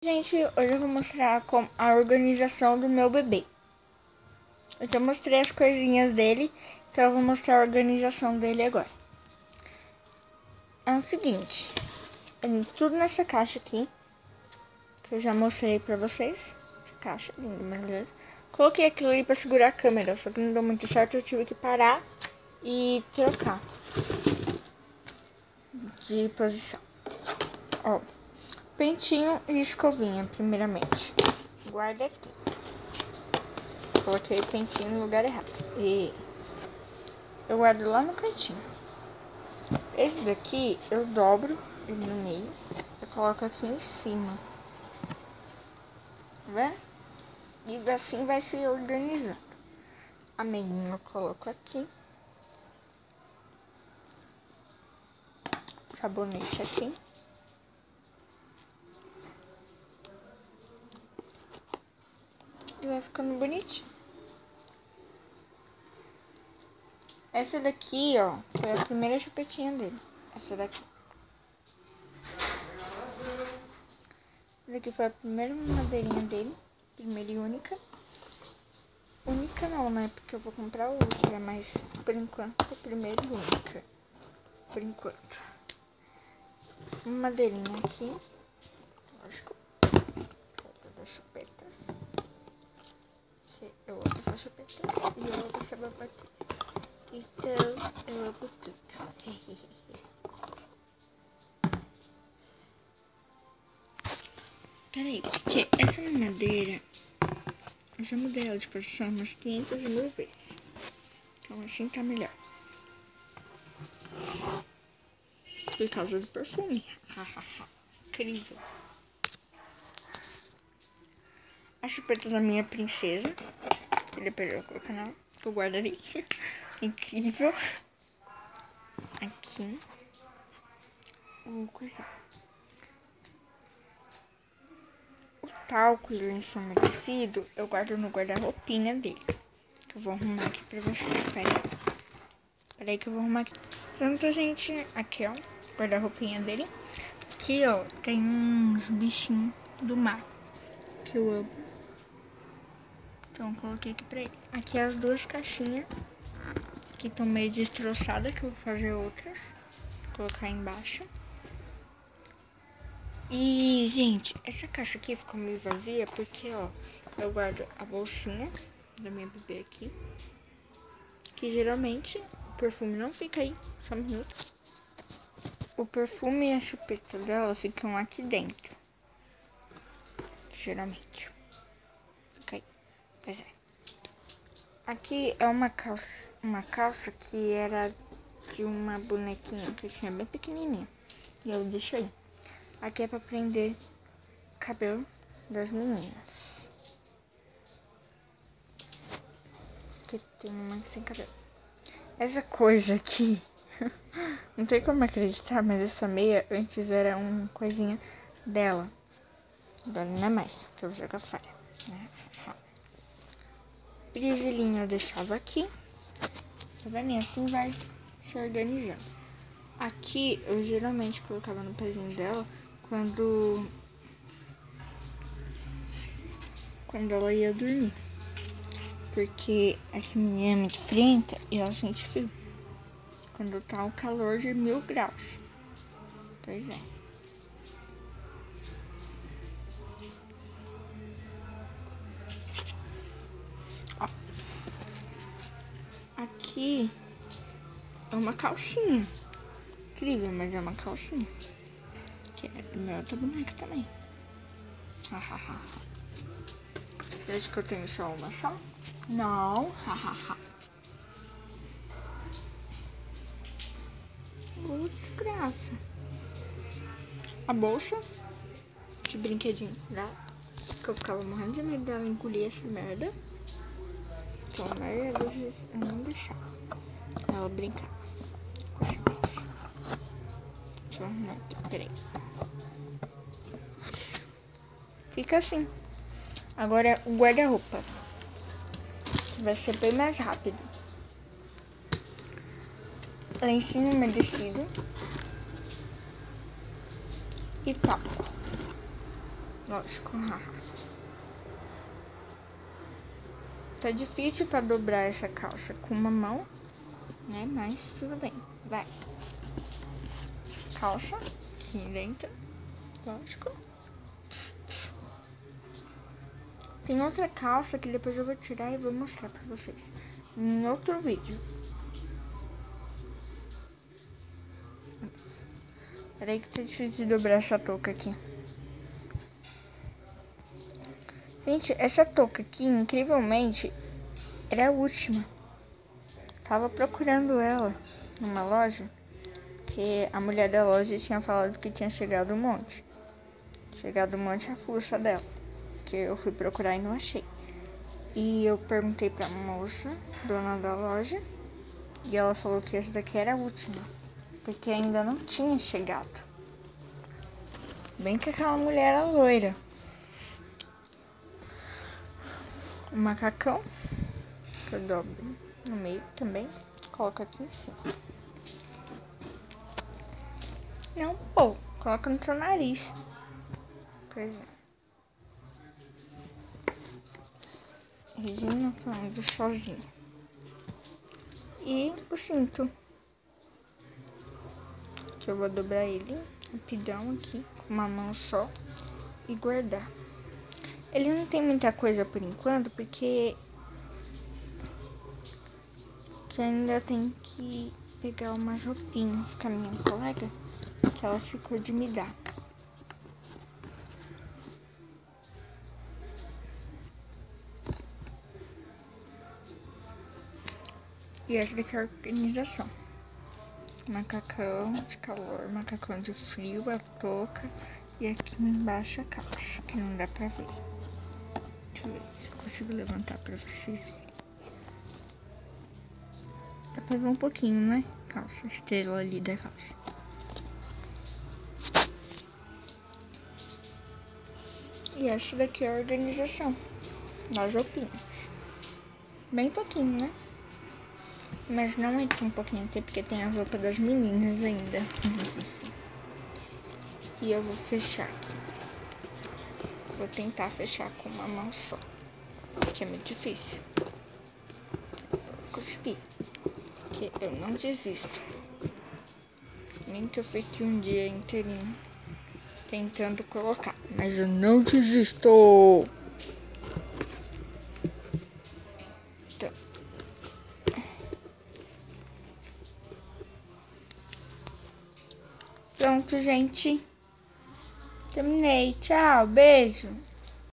Gente, hoje eu vou mostrar a organização do meu bebê. Eu já mostrei as coisinhas dele, então eu vou mostrar a organização dele agora. É o seguinte, tudo nessa caixa aqui, que eu já mostrei pra vocês. Essa caixa, linda, maravilhosa. Coloquei aquilo ali pra segurar a câmera, só que não deu muito certo, eu tive que parar e trocar de posição. Ó, pentinho e escovinha, primeiramente. Guarda aqui. Coloquei o pentinho no lugar errado. E eu guardo lá no cantinho. Esse daqui eu dobro ele no meio. Eu coloco aqui em cima. Tá vendo? E assim vai se organizando. A meiguinha eu coloco aqui. Sabonete aqui. E vai ficando bonitinho. Essa daqui, ó, foi a primeira chupetinha dele. Essa daqui. Essa daqui foi a primeira madeirinha dele. Primeira e única. Única não, né? Porque eu vou comprar outra, mas por enquanto, primeira e única. Por enquanto. Uma madeirinha aqui. Lógico. Das chupetas. Eu amo essa chupeta e eu amo essa babatura. Então, eu amo tudo. Peraí, porque essa madeira, eu já mudei ela de posição umas 500 mil vezes. Então assim tá melhor. Por causa do perfume. Incrível. A chupeta da minha princesa. Que depois eu vou colocar na... que eu guardarei. Incrível. Aqui. Vou coisar. O talco e o lenço umedecido eu guardo no guarda-roupinha dele. Que eu vou arrumar aqui pra vocês. Peraí que eu vou arrumar aqui. Pronto, gente. Aqui, ó. Guarda-roupinha dele. Aqui, ó. Tem uns bichinhos do mar. Que eu amo. Então, coloquei aqui pra ele. Aqui as duas caixinhas. Que estão meio destroçadas. Que eu vou fazer outras. Vou colocar aí embaixo. E, gente, essa caixa aqui ficou meio vazia. Porque, ó, eu guardo a bolsinha da minha bebê aqui. Que geralmente o perfume não fica aí. Só um minuto. O perfume e a chupeta dela ficam aqui dentro. Geralmente. Fica aí. Pois é. Aqui é uma calça que era de uma bonequinha que eu tinha bem pequenininha. E eu deixei. Aqui é pra prender o cabelo das meninas. Aqui tem uma sem cabelo. Essa coisa aqui, não sei como acreditar, mas essa meia antes era uma coisinha dela. Agora não é mais, que eu vou jogar fora. Brisilinho eu deixava aqui. Tá vendo? E assim vai se organizando. Aqui eu geralmente colocava no pezinho dela quando ela ia dormir. Porque essa menina é muito frenta e ela sente frio. Quando tá o calor de 1000 graus. Pois é. Ó. Aqui é uma calcinha. Incrível, mas é uma calcinha. Que é do meu outra boneca também. Você acha que eu tenho só uma só? Não. Desgraça. A bolsa de brinquedinho dela. Que eu ficava morrendo de medo dela engolir essa merda. Então, a maioria das vezes eu não deixava ela brincar com essa bolsa. Deixa eu arrumar aqui, peraí. Fica assim. Agora o guarda-roupa. Vai ser bem mais rápido. Lencinho umedecido. E talco. Lógico, haha. Tá difícil pra dobrar essa calça com uma mão, né? Mas tudo bem, vai. Calça aqui dentro, lógico. Tem outra calça que depois eu vou tirar e vou mostrar pra vocês em outro vídeo. Peraí que tá difícil de dobrar essa touca aqui. Gente, essa touca aqui, incrivelmente, era a última. Tava procurando ela numa loja, que a mulher da loja tinha falado que tinha chegado um monte. Chegado um monte a fuça dela, que eu fui procurar e não achei. E eu perguntei pra moça, dona da loja, e ela falou que essa daqui era a última, porque ainda não tinha chegado. Bem que aquela mulher era loira. O macacão, que eu dobro no meio também, coloco aqui em cima. Não, pô, coloca no seu nariz. Pois é. Regina falando sozinha. E o cinto, que eu vou dobrar ele rapidão aqui, com uma mão só, e guardar. Ele não tem muita coisa por enquanto, porque que ainda tem que pegar umas roupinhas com a minha colega, que ela ficou de me dar. E essa daqui é a organização. Macacão de calor, macacão de frio, a touca e aqui embaixo a calça, que não dá pra ver. Deixa eu ver se eu consigo levantar pra vocês verem. Dá pra ver um pouquinho, né? Calça, estrela ali da calça. E essa daqui é a organização das roupinhas. Bem pouquinho, né? Mas não é tão pouquinho assim, porque tem a roupa das meninas ainda. E eu vou fechar aqui. Vou tentar fechar com uma mão só, que é muito difícil. Consegui. Que eu não desisto. Nem que eu fique um dia inteirinho tentando colocar. Mas eu não desisto. Então. Pronto, gente. Terminei. Tchau, beijo.